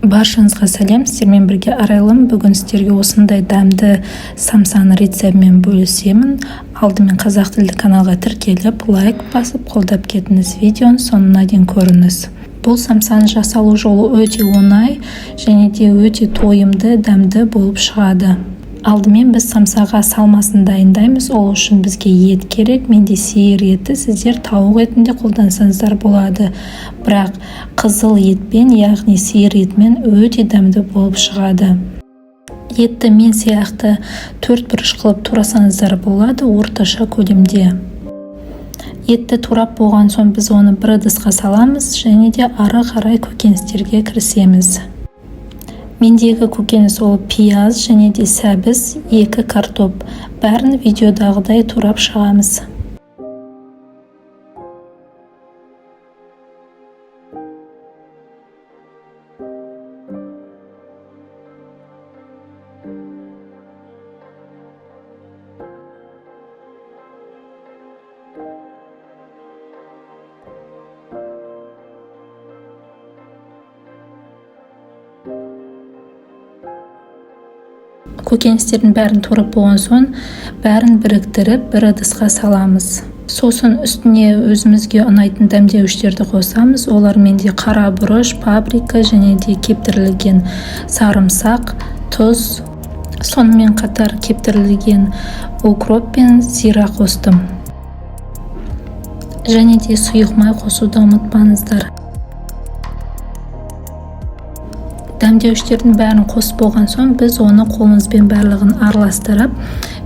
Баршаңызға сәлем, сіздермен бірге Арайлым. Бүгін сіздерге осындай дәмді самсаны рецептімен бөлісемін. Алдымен қазақ тілді каналға тіркеліп, лайк басып, қолдап кетіңіз. Видеоны соңына дейін көріңіз. Бұл самсаны жасалу жолы өте оңай және де өте тойымды, дәмді болып шығады. Алдымен біз самсаға салмасын дайындаймыз. Ол үшін бізге ет керек. Менде сиыр еті, сіздер тауық етінде қолдансаңыздар болады. Бірақ қызыл етпен, яғни сиыр етмен өте дәмді болып шығады. Етті мен сияқты 4 бұрыш қылып турасаңыздар болады, орташа көлемде. Етті турап болған соң біз оны бір ыдысқа саламыз және де ары қарай көкөністерге кірісеміз. Мендегі көкөніс ол пияз және де сәбіз, 2 картоп. Бәрін видеодағыдай турап шығамыз. Көкөністердің бәрін турап болған соң, бәрін біріктіріп, бір ыдысқа саламыз. Сосын үстіне өзімізге ұнайтын дәмдеуіштерді қосамыз. Олар менде қара бұрыш, паприка және де кептірілген сарымсақ, тұз. Сонымен қатар кептірілген укроп пен зира қостым. Және де сұйық май қосуды ұмытпаңыздар. Дәмдеуіштердің бәрін қосып болған соң, біз оны қолымызбен барлығын араластырып,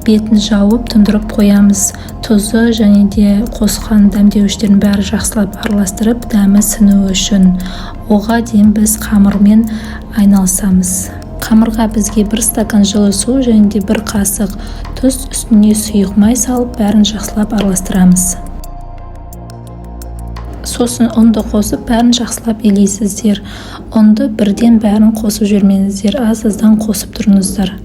бетін жауып, тұндырып қоямыз. Тұзы және де қосқан дәмдеуіштердің бәрі жақсылап араластырып, дәмі сіңуі үшін. Оған дейін біз қамырмен айналысамыз. Қамырға бізге 1 стакан жылы су және де 1 қасық тұз, үстіне сұйық май салып, бәрін жақсылап араластырамыз. Сосын ұнды қосып, бәрін жақсылап елейсіздер. Ұнды бірден бәрін қосып жүрмеңіздер, аз-аздан қосып тұрыңыздар.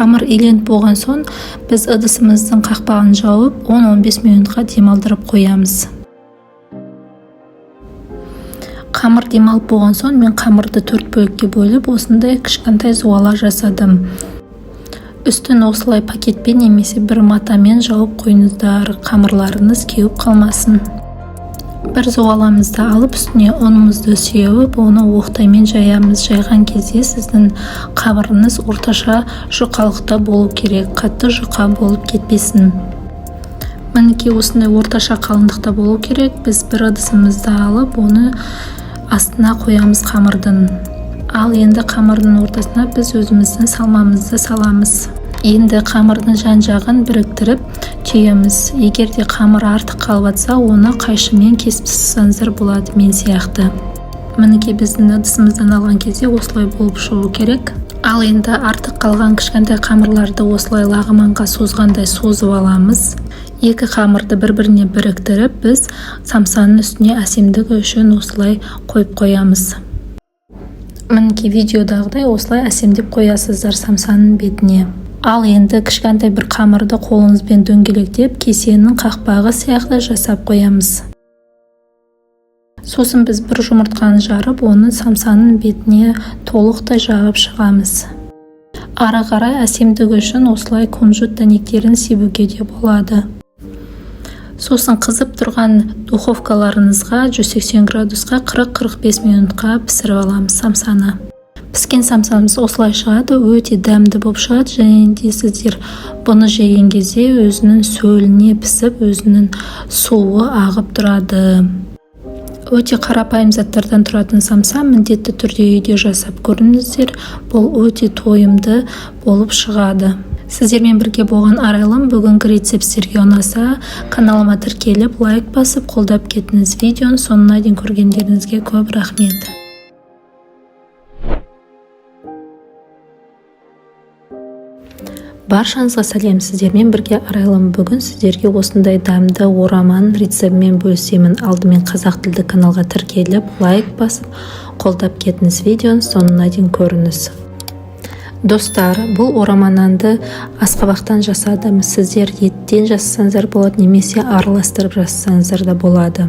Қамыр иленіп болған соң, біз ыдысымыздың қақпағын жауып, 10-15 минутқа демалдырып қоямыз. Қамыр демалып болған соң, мен қамырды 4 бөлікке бөліп, осындай кішкентай зуалар жасадым. Үстін осылай пакетпен немесе бір матамен жауып қойыңыздар, қамырларыңыз кеуіп қалмасын. Бір зуаламызды алып, үстіне ұнымызды сеуіп, оны оқтаймен жаямыз. Жайған кезде сіздің қамырыңыз орташа жұқалықта болу керек, қатты жұқа болып кетпесін. Мінекей осындай орташа қалыңдықта болу керек. Біз бір ыдысымызды алып, оны астына қоямыз қамырдың. Ал енді қамырдың ортасына біз өзіміздің салмамызды саламыз. Енді қамырдың жан-жағын біріктіріп түйеміз. Егер де қамыр артық қалып жатса, оны қайшымен кесіп тастасаңыздар болады, мен сияқты. Мінекей біздің ыдысымыздан алған кезде осылай болып шығу керек. Ал енді артық қалған кішкентай қамырларды осылай лағыманға созғандай созып аламыз. 2 қамырды бір-біріне біріктіріп, біз самсаның үстіне әсемдігі үшін осылай қойып қоямыз. Мінекей видеодағыдай осылай әсемдеп қоясыздар самсаның бетіне. Ал енді кішкентай бір қамырды қолыңызбен дөңгелектеп, кесенің қақпағы сияқты жасап қоямыз. Сосын біз бір жұмыртқаны жарып, оны самсаның бетіне толықтай жағып шығамыз. Ары қарай әсемдігі үшін осылай кунжут дәнектерін себуге де болады. Сосын қызып тұрған духовкаларыңызға 180 градусқа 40-45 минутқа пісіріп аламыз самсаны. Піскен самсамыз осылай шығады, өте дәмді болып шығады, және де сіздер бұны жеген кезде өзінің сөліне пісіп, өзінің суы ағып тұрады. Өте қарапайым заттардан тұратын самса, міндетті түрде үйде жасап көріңіздер. Бұл өте тойымды болып шығады. Сіздермен бірге болған Арайлым. Бүгінгі рецепт сіздерге ұнаса, каналыма тіркеліп, лайк басып, қолдап кетіңіз. Видеоны соңына дейін көргендеріңізге көп рахмет. Баршаңызға сәлем, сіздермен бірге Арайлым. Бүгін сіздерге осындай дәмді ораманың рецептімен бөлісемін. Алдымен қазақ тілді каналға тіркеліп, лайк басып, қолдап кетіңіз. Видеоны соңына дейін көріңіз. Достар, бұл орамананды асқабақтан жасадым. Сіздер еттен жасасаңыздар болады, немесе араластырып жасасаңыздар да болады.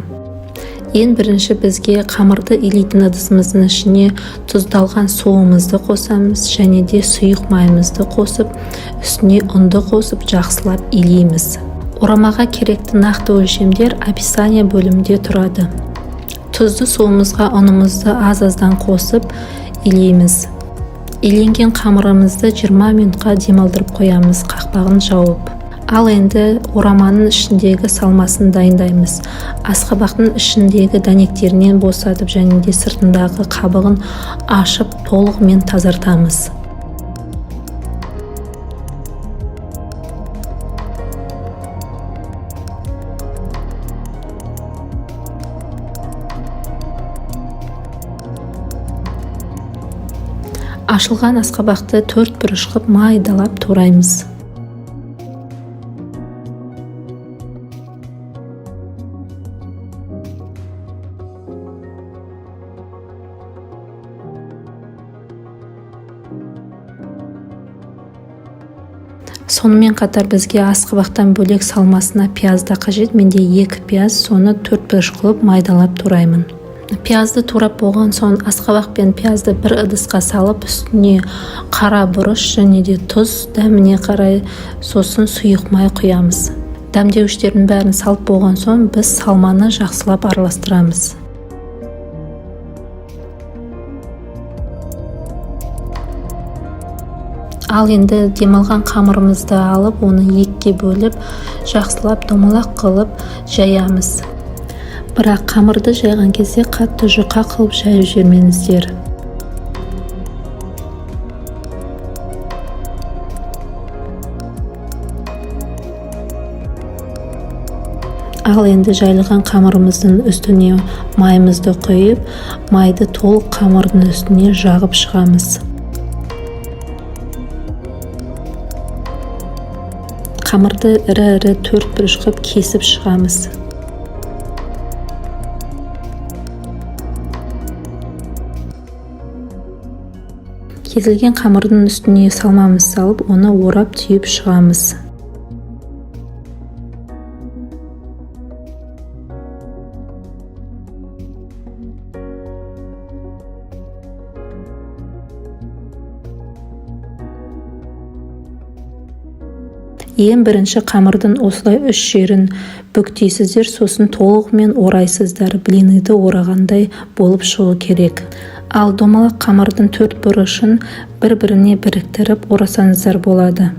Ең бірінші бізге қамырды илейтін ыдысымыздың ішіне тұздалған суымызды қосамыз, және де сұйық майымызды қосып, үстіне ұнды қосып жақсылап илейміз. Орамаға керекті нақты өлшемдер описание бөлімінде тұрады. Тұзды суымызға ұнымызды аз-аздан қосып илейміз. Иленген қамырымызды 20 минутқа демалдырып қоямыз, қақпағын жауып. Ал енді ораманың ішіндегі салмасын дайындаймыз. Асқабақтың ішіндегі дәнектерінен босатып, және де сыртындағы қабығын ашып, толығымен тазартамыз. Ашылған асқабақты 4 бұрыш қып майдалап тураймыз. Сонымен қатар бізге асқабақтан бөлек салмасына пияз да қажет. Менде 2 пияз, соны 4 бұрыш қылып майдалап тураймын. Пиязды турап болған соң асқабақ пен пиязды бір ыдысқа салып, үстіне қара бұрыш және де тұз, дәміне қарай сосын сұйық май құямыз. Дәмдеуіштердің бәрін салып болған соң біз салманы жақсылап араластырамыз. Ал енді демалған қамырымызды алып, оны 2-ге бөліп, жақсылап домалақ қылып жаямыз. Бірақ қамырды жайған кезде қатты жұқа қылып жайып жүрмеңіздер. Ал енді жайылған қамырымыздың үстіне майымызды құйып, майды толық қамырдың үстіне жағып шығамыз. Қамырды ірі-ірі 4 бұрыш қып кесіп шығамыз. Кесілген қамырдың үстіне салмамыз салып, оны орап түйіп шығамыз. Ең бірінші қамырдың осылай 3 жерін бүктейсіздер, сосын толығымен орайсыздар. Блиныйды орағандай болып шығу керек. Ал домалақ қамырдың 4 бұрышын бір-біріне біріктіріп орасаңыздар болады.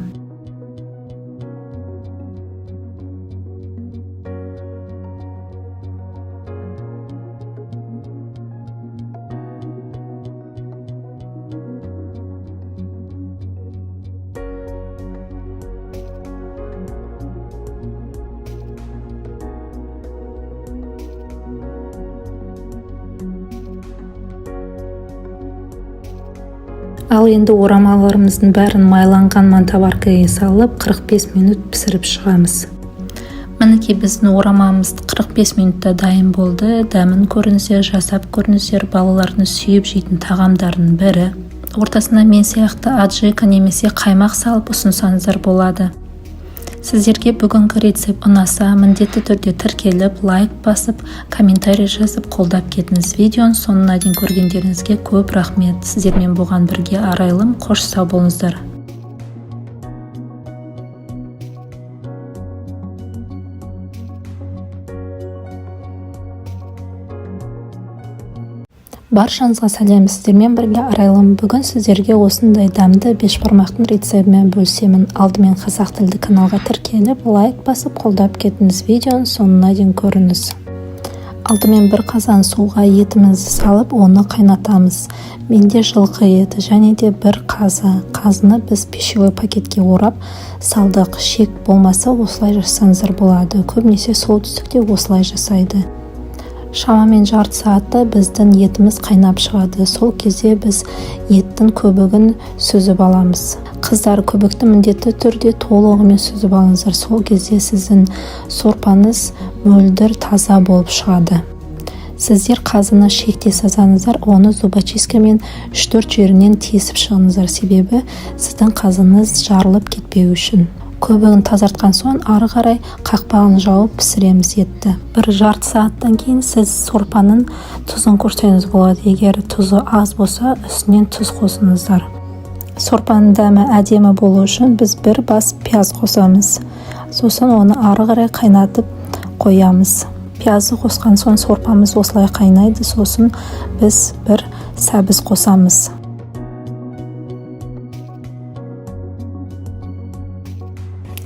Ал енді орамаларымыздың бәрін майланған мантаваркаға салып 45 минут пісіріп шығамыз. Мінекей біздің орамамыз 45 минутта дайын болды. Дәмін көріңіздер, жасап көріңіздер. Балалардың сүйіп жейтін тағамдардың бірі. Ортасына мен сияқты аджика немесе қаймақ салып ұсынсаңыздар болады. Сіздерге бүгінгі рецепт ұнаса, міндетті түрде тіркеліп, лайк басып, комментарий жазып қолдап кетіңіз. Видеоның соңына дейін көргендеріңізге көп рахмет. Сіздермен болған бірге Арайлым. Қош сау болыңыздар. Баршаңызға сәлем, сіздермен бірге Арайлым. Бүгін сіздерге осындай дәмді бешбармақтың рецептімен бөлісемін. Алдымен қазақ тілді каналға тіркеліп, лайк басып, қолдап кетіңіз. Видеоның соңына дейін көріңіз. Алдымен бір қазан суға етімізді салып, оны қайнатамыз. Менде жылқы еті және де бір қазы. Қазыны біз пищевой пакетке орап салдық. Шек болмаса осылай жасаңыздар болады. Көбінесе солтүстікте осылай жасайды. Шамамен жарты сағатта біздің етіміз қайнап шығады. Сол кезде біз еттің көбігін сүзіп аламыз. Қыздар, көбікті міндетті түрде толығымен сүзіп алыңыздар. Сол кезде сіздің сорпаңыз мөлдір, таза болып шығады. Сіздер қазыны шекте сазаңыздар, оны зубочисткамен 3-4 жерінен тесіп шығыңыздар, себебі сіздің қазыныз жарылып кетпеу үшін. Көбігін тазартқан соң ары қарай қақпағын жауып пісіреміз етті. Бір жарты сағаттан кейін сіз сорпаның тұзын көрсеңіз болады. Егер тұзы аз болса, үстінен тұз қосыңыздар. Сорпаның дәмі әдемі болу үшін біз бір бас пияз қосамыз. Сосын оны ары қарай қайнатып қоямыз. Пиязды қосқан соң сорпамыз осылай қайнайды. Сосын біз бір сәбіз қосамыз.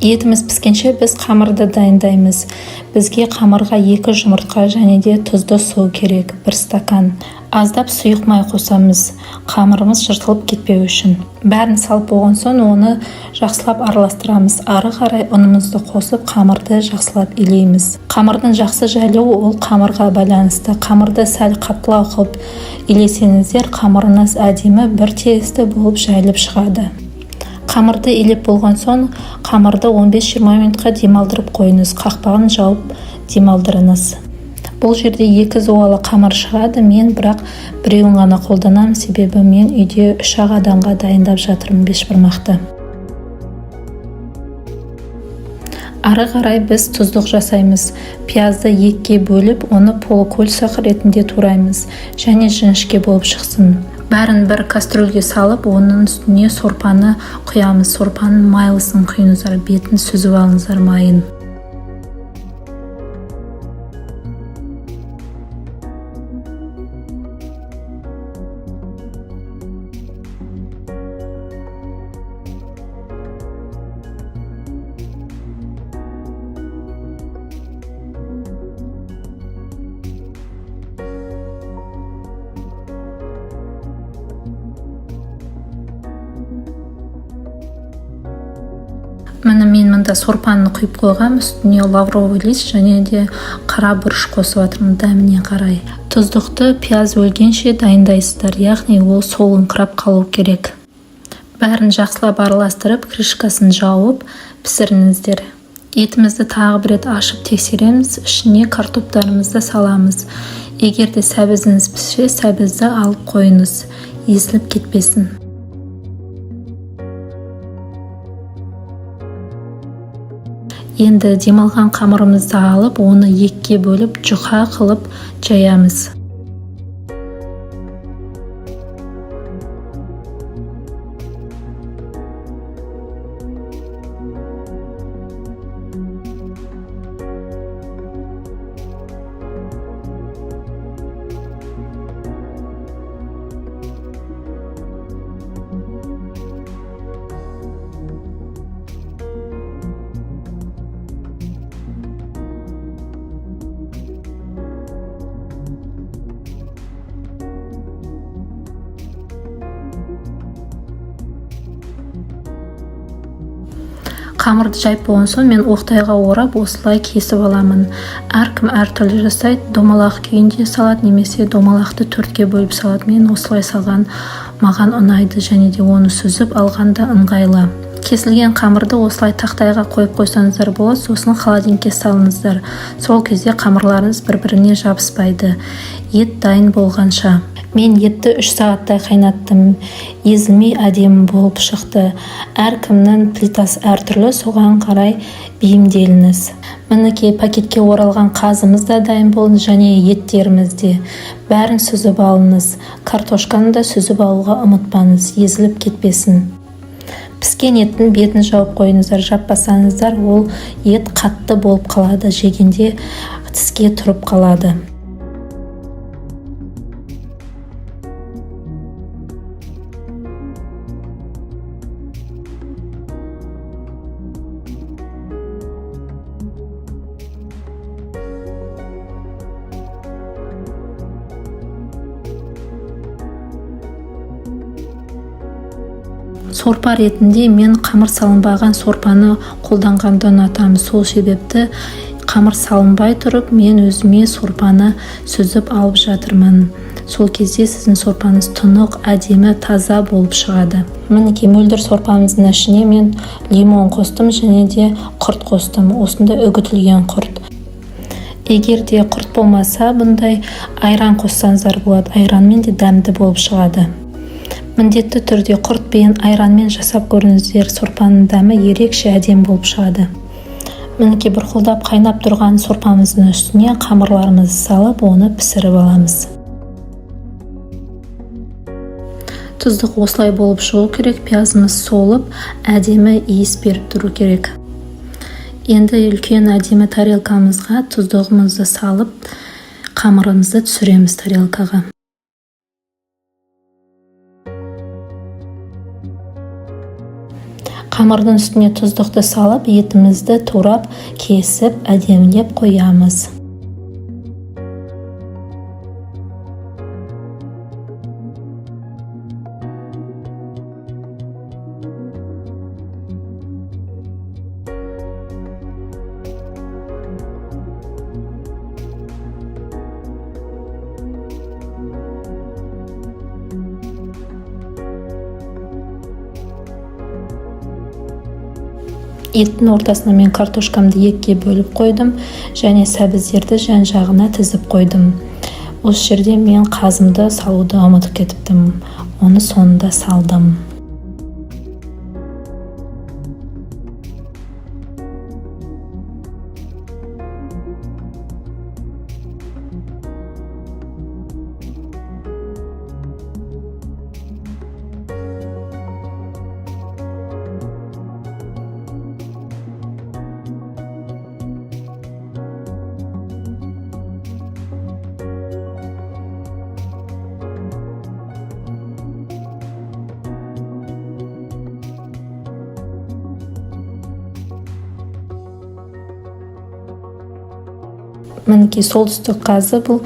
Етіміз піскенше біз қамырды дайындаймыз. Бізге қамырға 2 жұмыртқа және де тұзды су керек, 1 стакан. Аздап сұйық май қосамыз, қамырымыз жыртылып кетпеу үшін. Бәрін салып болған соң оны жақсылап араластырамыз. Ары қарай ұнымызды қосып, қамырды жақсылап илейміз. Қамырдың жақсы жайылуы ол қамырға байланысты. Қамырды сәл қаттылау қылып илесеңіздер, қамырыңыз әдемі бір тесті болып жайылып шығады. Қамырды илеп болған соң, қамырды 15-20 минутқа демалдырып қойыңыз. Қақпағын жауып демалдырыңыз. Бұл жерде 2 зуалы қамыр шығады. Мен бірақ біреуін ғана қолданамын, себебі мен үйде 3 адамға дайындап жатырмын бешбармақты. Ары қарай біз тұздық жасаймыз. Пиязды 2-ге бөліп, оны полукольцақ ретінде тураймыз, және жіңішке болып шықсын. Бәрін бір кастрөлге салып, оның үстіне сорпаны құямыз. Сорпаның майлысын құйыңыздар, бетін сүзіп алыңыздар майын. Мен мында сорпаны құйып қойғам, үстіне лавровый лист және де қара бұрыш қосып жатырмын дәміне қарай. Тұздықты пияз өлгенше дайындайсыздар, яғни ол солыңқырап қалу керек. Бәрін жақсылап араластырып, крышкасын жауып пісіріңіздер. Етімізді тағы бір рет ашып тексереміз, ішіне картоптарымызды саламыз. Егер де сәбізіңіз піссе, сәбізді алып қойыңыз, езіліп кетпесін. Енді демалған қамырымызды алып, оны 2-ге бөліп, жұқа қылып жаямыз. Қамырды жайып болған соң мен оқтайға орап осылай кесіп аламын. Әркім әртүрлі жасайды, домалақ күйінде салады, немесе домалақты 4-ге бөліп салады. Мен осылай салған маған ұнайды, және де оны сүзіп алғанда ыңғайлы. Кесілген қамырды осылай тақтайға қойып қойсаңыздар болады, сосын холодильникке салыңыздар. Сол кезде қамырларыңыз бір-біріне жабыспайды. Ет дайын болғанша. Мен етті 3 сағаттай қайнаттым. Езілмей әдемі болып шықты. Әркімнің плитасы әртүрлі, соған қарай бейімделіңіз. Мінекей пакетке оралған қазымыз да дайын болды, және еттеріміз де. Бәрін сүзіп алыңыз. Картошканы да сүзіп алуға ұмытпаңыз, езіліп кетпесін. Піскен еттің бетін жауып қойыңыздар, жаппасаңыздар, ол ет қатты болып қалады, жегенде тіске тұрып қалады. Сорпа ретінде мен қамыр салынбаған сорпаны қолданғанды ұнатамын. Сол себепті қамыр салынбай тұрып мен өзіме сорпаны сүзіп алып жатырмын. Сол кезде сіздің сорпаңыз тұнық, әдемі, таза болып шығады. Мінекей мөлдір сорпамыздың ішіне мен лимон қостым және де құрт қостым. Осында үгітілген құрт. Егер де құрт болмаса, бұндай айран қоссаңыздар болады. Айранмен де дәмді болып шығады. Міндетті түрде құртпен, айранмен жасап көріңіздер, сорпаның дәмі ерекше әдемі болып шығады. Мінекей бұрқылдап қайнап тұрған сорпамыздың үстіне қамырларымызды салып, оны пісіріп аламыз. Тұздық осылай болып шығу керек, пиязымыз солып, әдемі иіс беріп тұру керек. Енді үлкен әдемі тарелкамызға тұздығымызды салып, қамырымызды түсіреміз тарелкаға. Қамырдың үстіне тұздықты салып, етімізді турап, кесіп, әдемілеп қоямыз. Еттің ортасына мен картошкамды екіге бөліп қойдым және сәбіздерді жан-жағына тізіп қойдым. Осы жерде мен қазымды салуды ұмытып кетіптім. Оны соңында салдым. Мінекей солтүстік қазы бұл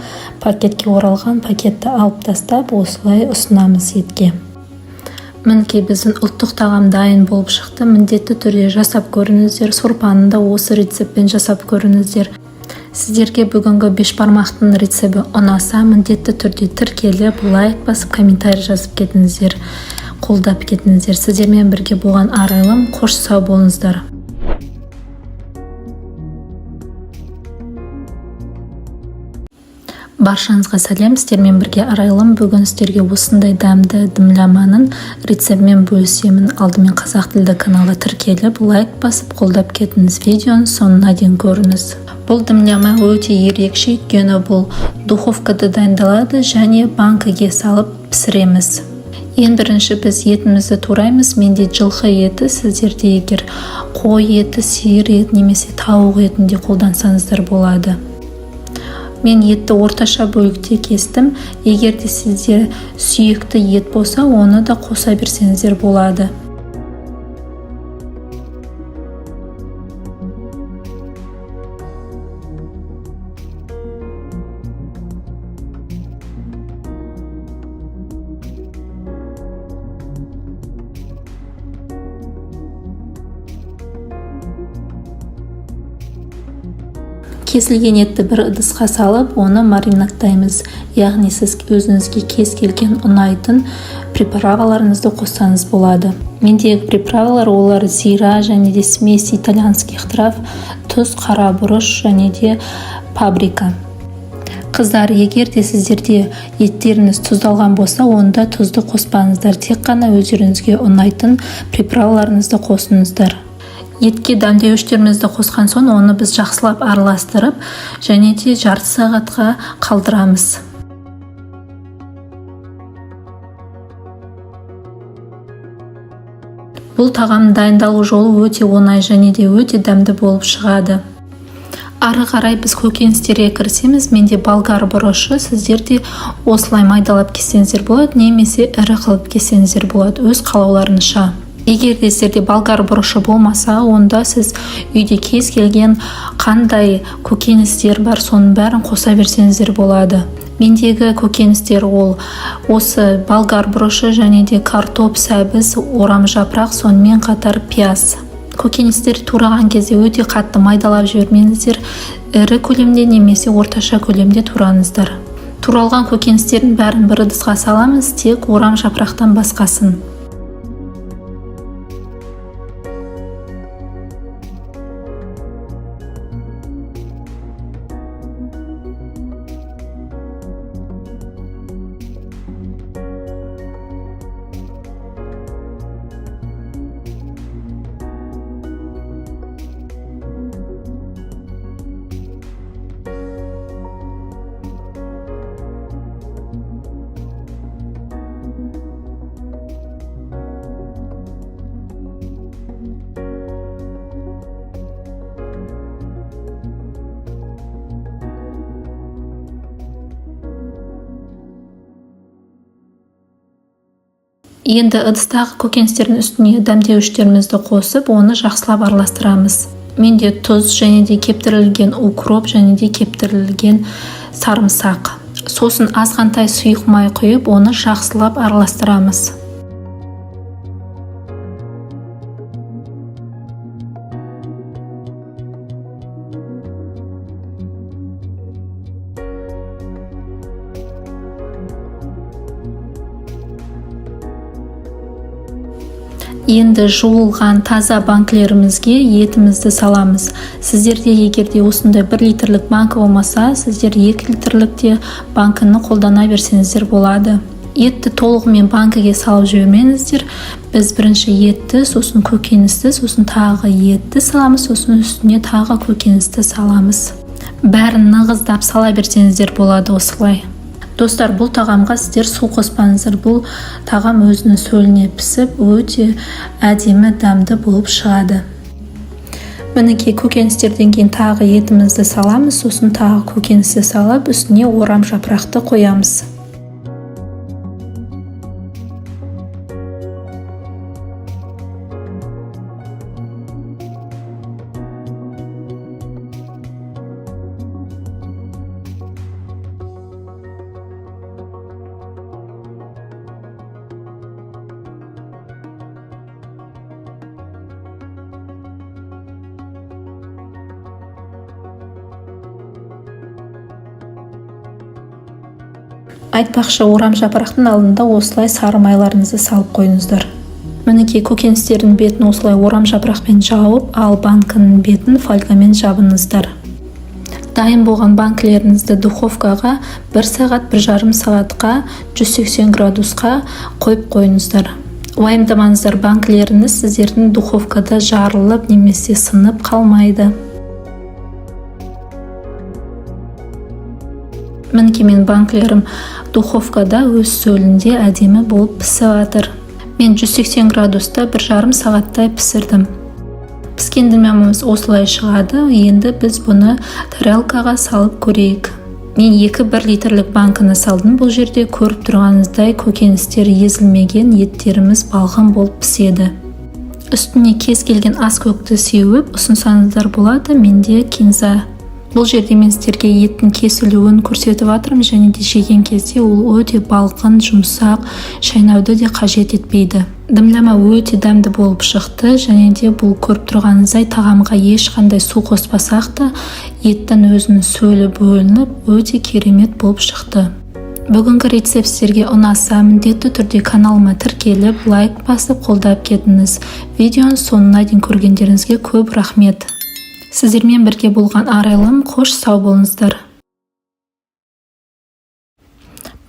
пакетке оралған, пакетті алып тастап, осылай ұсынамыз етке. Мінекей біздің ұлттық тағам дайын болып шықты. Міндетті түрде жасап көріңіздер. Сорпаны да осы рецептпен жасап көріңіздер. Сіздерге бүгінгі бешбармақтың рецебі ұнаса, міндетті түрде тіркеліп, лайк басып, комментарий жазып кетіңіздер, қолдап кетіңіздер. Сіздермен бірге болған Арайлым, қош сау болыңыздар. Баршаңызға сәлем, сіздермен бірге Арайлым. Бүгін сіздерге осындай дәмді дымламаның рецептімен бөлісемін. Алдымен қазақ тілді каналға тіркеліп, лайк басып, қолдап кетіңіз. Видеоны соңына дейін көріңіз. Бұл дымлама өте ерекше, өйткені бұл духовкада дайындалады және банкіге салып пісіреміз. Ең бірінші біз етімізді тураймыз. Менде жылқы еті, сіздерде егер қой еті, сиыр еті немесе тауық етін де қолдансаңыздар болады. Мен етті орташа бөлікте кестім. Егер де сізде сүйекті ет болса, оны да қоса берсеңіздер болады. Кесілген етті бір ыдысқа салып, оны маринадтаймыз. Яғни сіз өзіңізге кез келген ұнайтын приправаларыңызды қоссаңыз болады. Мендегі приправалар олар зира және де смесь итальянских трав, тұз, қара бұрыш және де паприка. Қыздар, егер де сіздерде еттеріңіз тұздалған болса, онда тұзды қоспаңыздар. Тек қана өздеріңізге ұнайтын приправаларыңызды қосыңыздар. Етке дәмдеуіштерімізді қосқан соң, оны біз жақсылап араластырып, және де жарты сағатқа қалдырамыз. Бұл тағамның дайындалу жолы өте оңай және де өте дәмді болып шығады. Ары қарай біз көкөністерге кірісеміз. Менде болгар бұрышы, сіздерде осылай майдалап кессеңіздер болады, немесе ірі қылып кессеңіздер болады, өз қалауларыңызша. Егер де сіздерде болгар бұрышы болмаса, онда сіз үйде кез келген қандай көкөністер бар, соның бәрін қоса берсеңіздер болады. Мендегі көкөністер ол осы болгар бұрышы және де картоп, сәбіз, орам жапырақ, сонымен қатар пияз. Көкөністер тураған кезде өте қатты майдалап жібермеңіздер, ірі көлемде немесе орташа көлемде тураңыздар. Туралған көкөністердің бәрін бір ыдысқа саламыз, тек орам жапырақтан басқасын. Енді ыдыстағы көкөністердің үстіне дәмдеуіштерімізді қосып, оны жақсылап араластырамыз. Менде тұз және де кептірілген укроп және де кептірілген сарымсақ. Сосын азғантай сұйық май құйып, оны жақсылап араластырамыз. Енді жуылған таза банкілерімізге етімізді саламыз. Сіздерде егерде осындай 1 литрлік банка болмаса, сіздер 2 литрлікте банкіні қолдана берсеңіздер болады. Етті толығымен банкіге салып жібермеңіздер. Біз бірінші етті, сосын көкөністі, сосын тағы етті саламыз, сосын үстіне тағы көкөністі саламыз. Бәрін нығыздап сала берсеңіздер болады осылай. Достар, бұл тағамға сіздер су қоспаңыздар. Бұл тағам өзінің сөліне пісіп, өте әдемі дәмді болып шығады. Мінекей көкөністерден кейін тағы етімізді саламыз, сосын тағы көкөністі салып, үстіне орам жапырақты қоямыз. Айтпақшы, орам жапырақтың алдында осылай сары майларыңызды салып қойыңыздар. Мінекей көкөністердің бетін осылай орам жапырақпен жауып, ал банкінің бетін фольгамен жабыңыздар. Дайын болған банкілеріңізді духовкаға 1 сағат 1,5 сағатқа 180 градусқа қойып қойыңыздар. Уайымдамаңыздар, банкілеріңіз сіздердің духовкада жарылып немесе сынып қалмайды. Мінекей мен банкілерім духовкада өз сөлінде әдемі болып пісіп жатыр. Мен 180 градуста 1,5 сағаттай пісірдім. Піскен дәміміз осылай шығады. Енді біз бұны тарелкаға салып көрейік. Мен 2-1 литрлік банкыны салдым. Бұл жерде көріп тұрғаныңыздай көкөністер езілмеген, еттеріміз балғын болып піседі. Үстіне кез келген ас көкті сеуіп ұсынсаңыздар болады. Менде кинза. Бұл жерде мен сіздерге еттің кесілуін көрсетіп жатырмын, және де жеген кезде ол өте балғын, жұмсақ, шайнауды де қажет етпейді. Дымлама өте дәмді болып шықты, және де бұл көріп тұрғаныңыздай тағамға ешқандай су қоспасақ та, еттің өзінің сөлі бөлініп, өте керемет болып шықты. Бүгінгі рецепт сіздерге ұнаса, міндетті түрде каналыма тіркеліп, лайк басып қолдап кетіңіз. Видеоның соңына дейін көргендеріңізге көп рахмет. Сіздермен бірге болған арайлым, қош сау болыңыздар.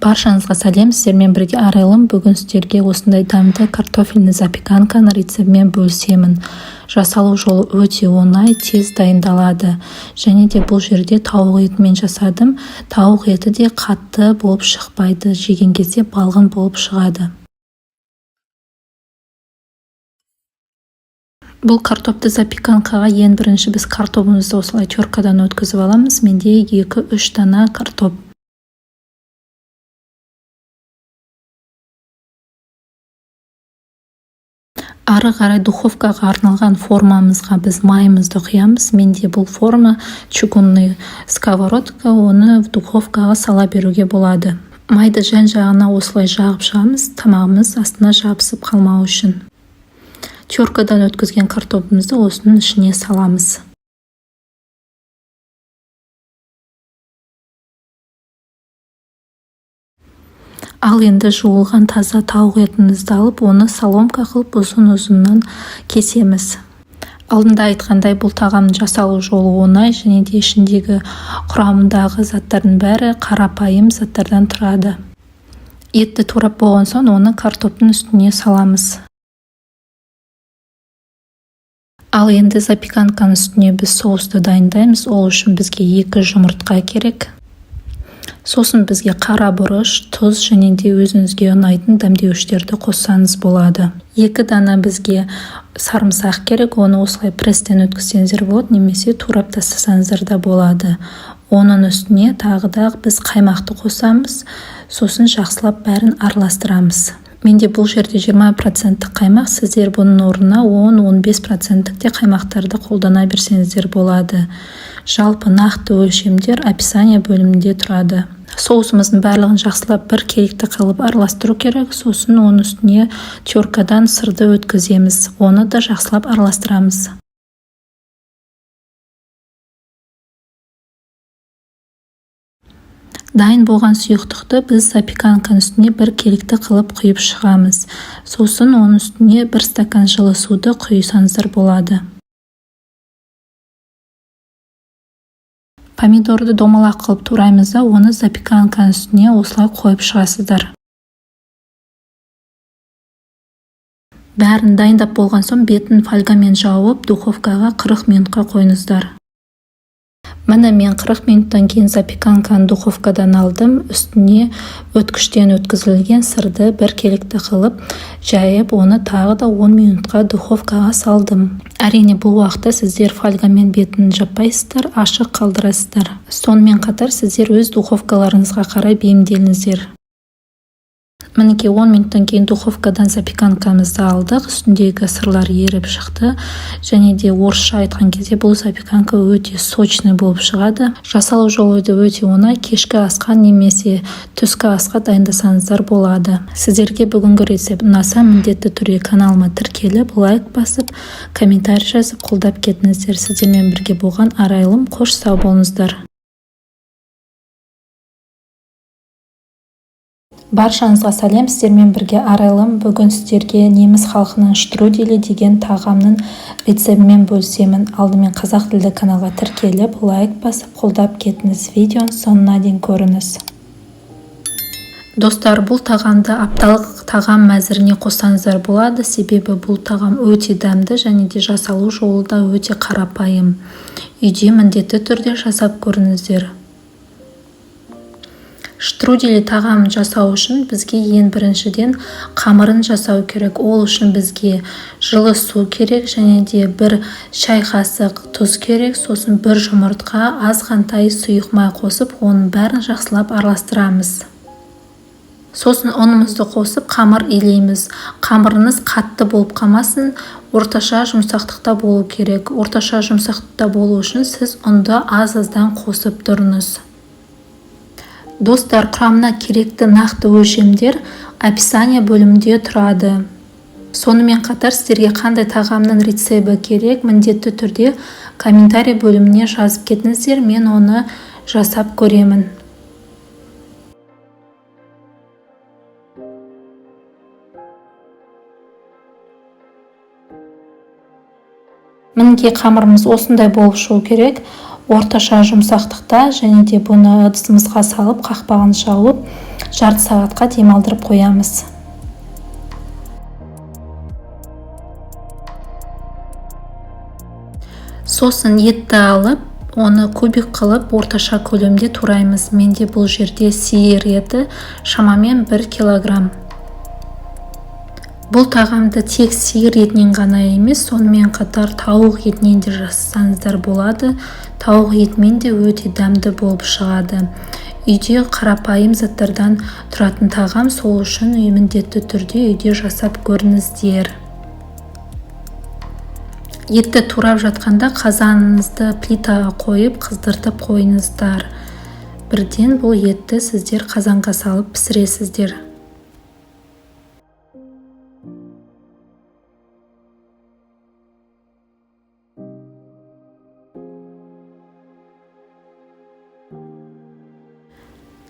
Баршаңызға сәлем, сіздермен бірге арайлым. Бүгін сіздерге осындай дәмді картофельный запеканканы рецептімен бөлісемін. Жасалу жолы өте оңай, тез дайындалады. Және де бұл жерде тауық етімен жасадым. Тауық еті де қатты болып шықпайды, жеген кезде балғын болып шығады. Бұл картопты запеканкаға ең бірінші біз картопымызды осылай теркадан өткізіп аламыз. Менде 2-3 дана картоп. Ары қарай духовкаға арналған формамызға біз майымызды құямыз. Менде бұл форма чугунный сковородка, оны духовкаға сала беруге болады. Майды жан-жағына осылай жағып шығамыз, тамағымыз астына жабысып қалмау үшін. теркадан өткізген картопымызды осының ішіне саламыз. Ал енді жуылған таза тауық етімізді алып, оны соломка қылып ұзын-ұзыннан кесеміз. Алдында айтқандай, бұл тағамның жасалу жолы оңай, және де ішіндегі құрамындағы заттардың бәрі қарапайым заттардан тұрады. Етті турап болған соң, оны картоптың үстіне саламыз. Ал енді запеканканың үстіне біз соусты дайындаймыз. Ол үшін бізге 2 жұмыртқа керек. Сосын бізге қара бұрыш, тұз және де өзіңізге ұнайтын дәмдеуіштерді қоссаңыз болады. 2 дана бізге сарымсақ керек. Оны осылай пресстен өткізсеңіздер болады, немесе турап тастасаңыздар да болады. Оның үстіне тағы да біз қаймақты қосамыз. Сосын жақсылап бәрін араластырамыз. Менде бұл жерде 20% қаймақ, сіздер бұның орнына 10-15% де қаймақтарды қолдана берсеңіздер болады. Жалпы нақты өлшемдер описание бөлімінде тұрады. Соусымыздың барлығын жақсылап бір келікті қылып араластыру керек. Сосын оның үстіне теркадан сырды өткіземіз. Оны да жақсылап араластырамыз. Дайын болған сұйықтықты біз запеканканың үстіне бір келікті қылып құйып шығамыз. Сосын оның үстіне 1 стакан жылы суды құйсаңыздар болады. Помидорды домалақ қылып тураймыз да, оны запеканканың үстіне осылай қойып шығасыздар. Бәрін дайындап болған соң, бетін фольгамен жауып, духовкаға 40 минутқа қойыңыздар. Міне мен 40 минуттан кейін запеканканы духовкадан алдым. Үстіне өткіштен өткізілген сырды бір келікті қылып жайып, оны тағы да 10 минутқа духовкаға салдым. Әрине, бұл уақытта сіздер фольгамен бетін жаппайсыздар, ашық қалдырасыздар. Сонымен қатар сіздер өз духовкаларыңызға қарай бейімделіңіздер. Мінекей 10 минуттан кейін духовкадан запеканкамызды алдық. Үстіндегі сырлар еріп шықты. Және де орысша айтқан кезде бұл запеканка өте сочный болып шығады. Жасалу жолы өте оңай. Кешкі асқа немесе түскі асқа дайындасаңыздар болады. Сіздерге бүгінгі рецепт ұнаса, міндетті түрде каналыма тіркеліп, лайк басып, комментарий жазып қолдап кетіңіздер. Сіздермен бірге болған Арайлым. Қош сау болыңыздар. Баршаңызға сәлем, сіздермен бірге Арайлым. Бүгін сіздерге неміс халқының штрудели деген тағамның рецептімен бөлісемін. Алдымен қазақ тілді каналға тіркеліп, лайк басып, қолдап кетіңіз. Видеоның соңына дейін көріңіз. Достар, бұл тағамды апталық тағам мәзіріне қоссаңыздар болады. Себебі бұл тағам өте дәмді және де жасалу жолы да өте қарапайым. Үйде міндетті түрде жасап көріңіздер. Штрудели тағамын жасау үшін бізге ең біріншіден қамырын жасау керек. Ол үшін бізге жылы су керек және де 1 шай қасық тұз керек. Сосын 1 жұмыртқа, азғантай сұйық май қосып, оның бәрін жақсылап араластырамыз. Сосын ұнымызды қосып, қамыр илейміз. Қамырыңыз қатты болып қалмасын, орташа жұмсақтықта болу керек. Орташа жұмсақтықта болу үшін сіз ұнды аз-аздан қосып тұрыңыз. Достар, құрамына керекті нақты өлшемдер описание бөлімінде тұрады. Сонымен қатар сіздерге қандай тағамның рецебті керек, міндетті түрде комментарий бөліміне жазып кетіңіздер, мен оны жасап көремін. Мінекей қамырымыз осындай болып шығу керек. Орташа жұмсақтықта, және де бұны ыдысымызға салып, қақпағын жауып, жарты сағатқа демалдырып қоямыз. Сосын етті алып, оны кубик қылып, орташа көлемде тураймыз. Менде бұл жерде сиыр еті шамамен 1 килограмм. Бұл тағамды тек сиыр етінен ғана емес, сонымен қатар тауық етінен де жасасаңыздар болады. Тауық етімен де өте дәмді болып шығады. Үйде қарапайым заттардан тұратын тағам, сол үшін міндетті түрде үйде жасап көріңіздер. Етті турап жатқанда қазаныңызды плитаға қойып, қыздыртып қойыңыздар. Бірден бұл етті сіздер қазанға салып пісіресіздер.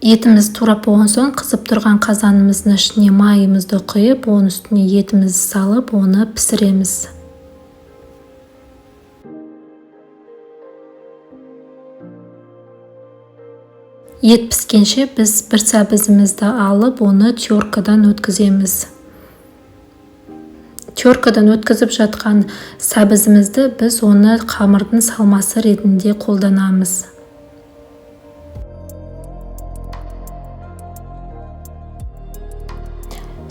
Етіміз турап болған соң қызып тұрған қазанымыздың ішіне майымызды құйып, оның үстіне етімізді салып, оны пісіреміз. Ет піскенше біз бір сәбізімізді алып, оны теркадан өткіземіз. Теркадан өткізіп жатқан сәбізімізді біз оны қамырдың салмасы ретінде қолданамыз.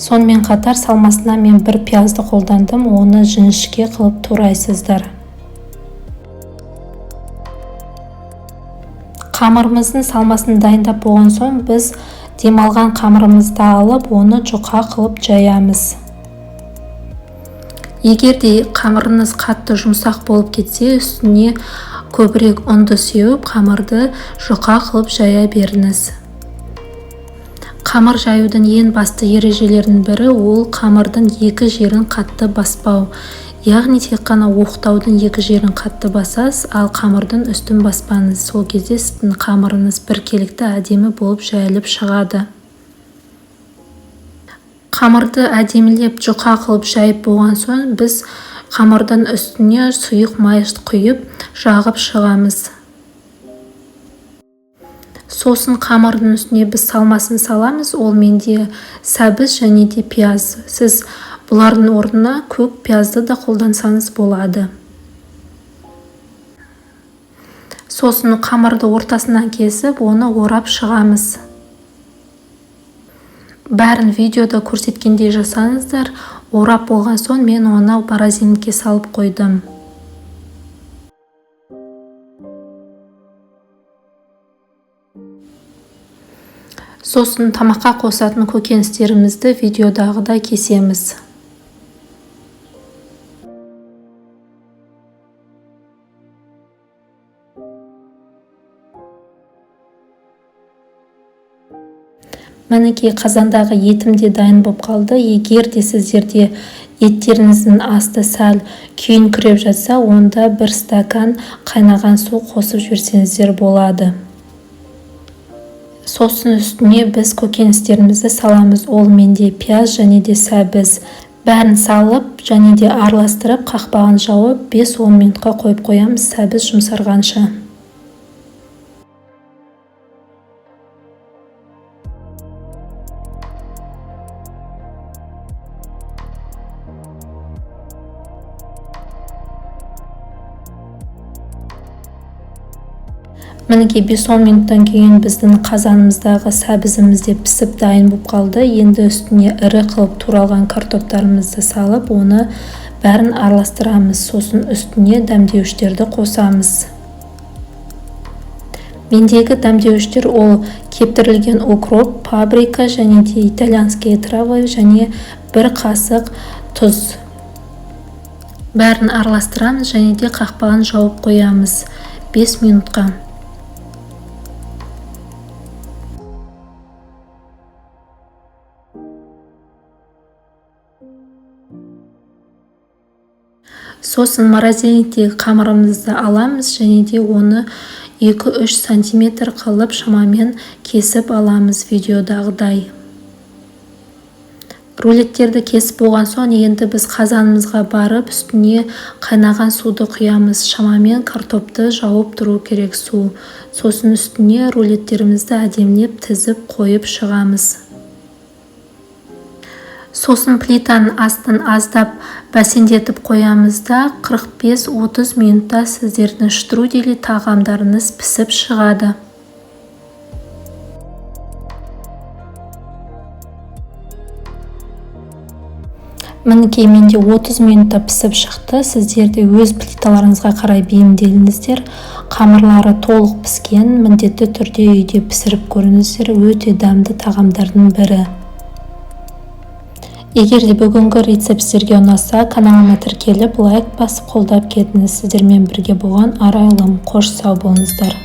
Сонымен қатар салмасына мен бір пиязды қолдандым, оны жіңішке қылып турайсыздар. Қамырымыздың салмасын дайындап болған соң біз демалған қамырымызды алып, оны жұқа қылып жаямыз. Егерде қамырыңыз қатты жұмсақ болып кетсе, үстіне көбірек ұнды сеуіп, қамырды жұқа қылып жая беріңіз. Қамыр жаюдың ең басты ережелерінің бірі ол қамырдың екі жерін қатты баспау. Яғни тек қана оқтаудың екі жерін қатты басасыз, ал қамырдың үстін баспаңыз. Сол кезде сіздің қамырыңыз біркелікті әдемі болып жайылып шығады. Қамырды әдемілеп жұқа қылып жайып болған соң біз қамырдың үстіне сұйық май құйып жағып шығамыз. Сосын қамырдың үстіне біз салмасын саламыз, ол менде сәбіз және де пияз. Сіз бұлардың орнына көк пиязды да қолдансаңыз болады. Сосын қамырды ортасынан кесіп, оны орап шығамыз. Бәрін видеода көрсеткендей жасаңыздар. Орап болған соң мен оны морозилкаға салып қойдым. Сосын тамаққа қосатын көкөністерімізді видеодағыдай кесеміз. Мінекей қазандағы етім де дайын болып қалды. Егер де сіздерде еттеріңіздің асты сәл күйіңкіреп жатса, онда бір стакан қайнаған су қосып жіберсеңіздер болады. Сосын үстіне біз көкөністерімізді саламыз. Ол менде пияз және де сәбіз. Бәрін салып және де араластырып, қақпағын жауып 5-10 минутқа қойып қоямыз, сәбіз жұмсарғанша. Мінекей 5-10 минуттан кейін біздің қазанымыздағы сәбізіміз де пісіп дайын болып қалды. Енді үстіне ірі қылып туралған картоптарымызды салып, оны бәрін араластырамыз. Сосын үстіне дәмдеуіштерді қосамыз. Мендегі дәмдеуіштер ол кептірілген укроп, паприка және де итальянские травы және бір қасық тұз. Бәрін араластырамыз және де қақпағын жауып қоямыз 5 минутқа. Сосын морозилкадағы қамырымызды аламыз және де оны 2-3 сантиметр қылып шамамен кесіп аламыз видеодағыдай. Рулеттерді кесіп болған соң енді біз қазанымызға барып, үстіне қайнаған суды құямыз. Шамамен картопты жауып тұру керек су. Сосын үстіне рулеттерімізді әдемілеп тізіп қойып шығамыз. Сосын плитаның астын аздап бәсеңдетіп қоямыз да 45-30 минутта сіздердің штрудели тағамдарыңыз пісіп шығады. Мінекей менде 30 минутта пісіп шықты. Сіздерде өз плиталарыңызға қарай бейімделіңіздер. Қамырлары толық піскен, міндетті түрде үйде пісіріп көріңіздер. Өте дәмді тағамдардың бірі. Егер де бүгінгі рецепт сіздерге ұнаса, каналыма тіркеліп, лайк басып қолдап кетіңіз. Сіздермен бірге болған Арайлым. Қош сау болыңыздар.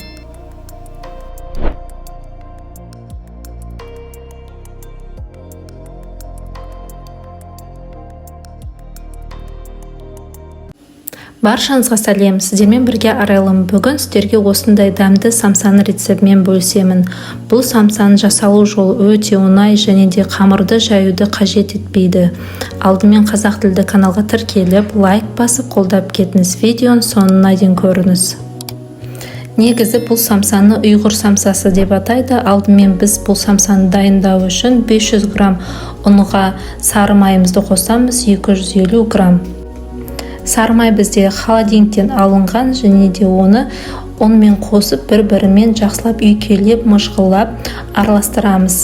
Баршаңызға сәлем, сіздермен бірге Арайлым. Бүгін сіздерге осындай дәмді самсаны рецептімен бөлісемін. Бұл самсаның жасалу жолы өте оңай және де қамырды жаюды қажет етпейді. Алдымен қазақ тілді каналға тіркеліп, лайк басып қолдап кетіңіз. Видеоның соңына дейін көріңіз. Негізі бұл самсаны ұйғыр самсасы деп атайды. Алдымен біз бұл самсаны дайындау үшін 500 грамм ұнға сары майымызды қосамыз, 250 грамм. Сары май бізде холодильниктен алынған және де оны ұнмен қосып бір-бірімен жақсылап үйкелеп, мыжғылап араластырамыз.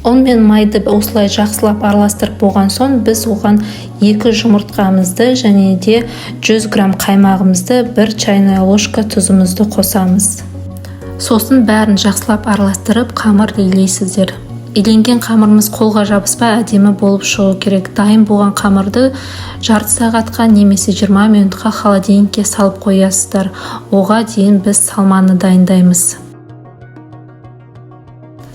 ұн мен майды осылай жақсылап араластырып болған соң, біз оған 2 жұмыртқамызды және де 100 грамм қаймағымызды, 1 чайная ложка тұзымызды қосамыз. Сосын бәрін жақсылап араластырып, қамыр илейсіздер. Иленген қамырымыз қолға жабыспай әдемі болып шығу керек. Дайын болған қамырды жарты сағатқа немесе 20 минутқа холодильникке салып қоясыздар. Оға дейін біз салманы дайындаймыз.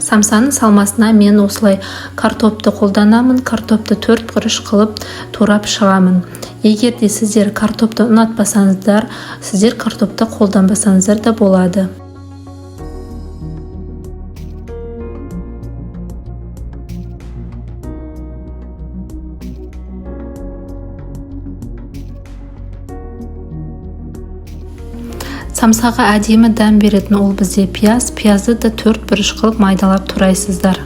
Самсаның салмасына мен осылай картопты қолданамын. Картопты 4 бұрыш қылып турап шығамын. Егер де сіздер картопты ұнатпасаңыздар, сіздер картопты қолданбасаңыздар да болады. Самсаға әдемі дәм беретін ол бізде пияз. Пиязды да 4 бұрыш қылып майдалап турайсыздар.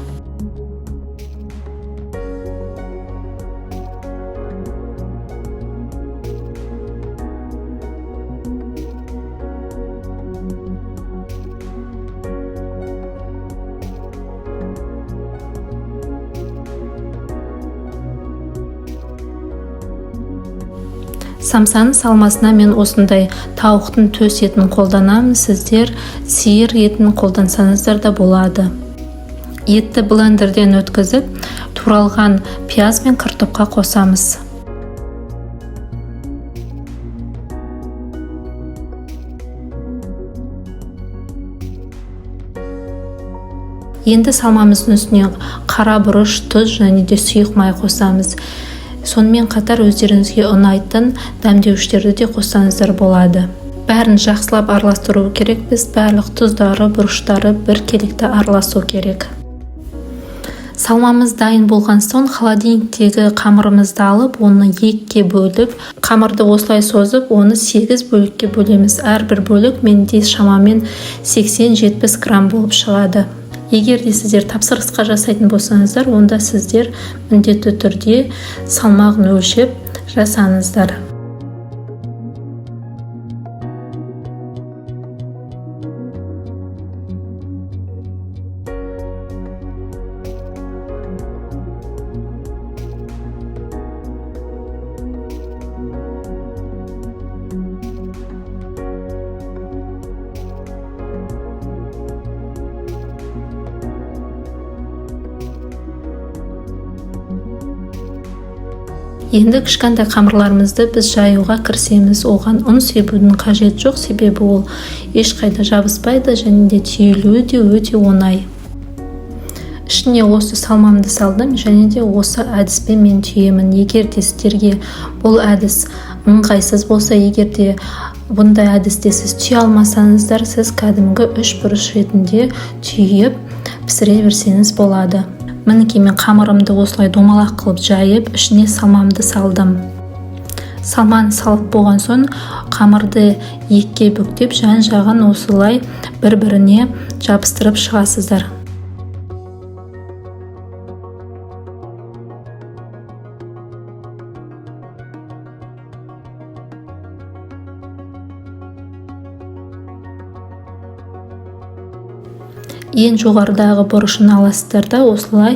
Самсаның салмасына мен осындай тауықтың төс етін қолданамын. Сіздер сиыр етін қолдансаңыздар да болады. Етті блендерден өткізіп, туралған пияз мен картопқа қосамыз. Енді салмамыздың үстіне қара бұрыш, тұз және де сұйық май қосамыз. Сонымен қатар өздеріңізге ұнайтын дәмдеуіштерді де қоссаңыздар болады. Бәрін жақсылап араластыру керек. Біз барлық тұздары, бұрыштары біркелікті араласу керек. Салмамыз дайын болған соң, холодильниктегі қамырымызды алып, оны 2-ке бөліп, қамырды осылай созып, оны 8 бөлікке бөлеміз. Әрбір бөлік менде шамамен 80-70 грамм болып шығады. Егер де сіздер тапсырысқа жасайтын болсаңыздар, онда сіздер міндетті түрде салмағын өлшеп жасаңыздар. Енді кішкентай қамырларымызды біз жаюға кірісеміз. Оған ұн себудің қажет жоқ, себебі ол ешқайда жабыспайды және де түйілуі де өте оңай. Ішіне осы салмамды салдым және де осы әдіспен мен түйемін. Егер де сіздерге бұл әдіс ыңғайсыз болса, егер де бұндай әдісте сіз түйе алмасаңыздар, сіз кәдімгі 3 бұрыш ретінде түйіп пісіре берсеңіз болады. Мінекей мен қамырымды осылай домалақ қылып жайып, ішіне салмамды салдым. Салманы салып болған соң, қамырды 2-ке бүктеп, жан-жағын осылай бір-біріне жабыстырып шығасыздар. Ең жоғарыдағы бұрышын аласыздар да осылай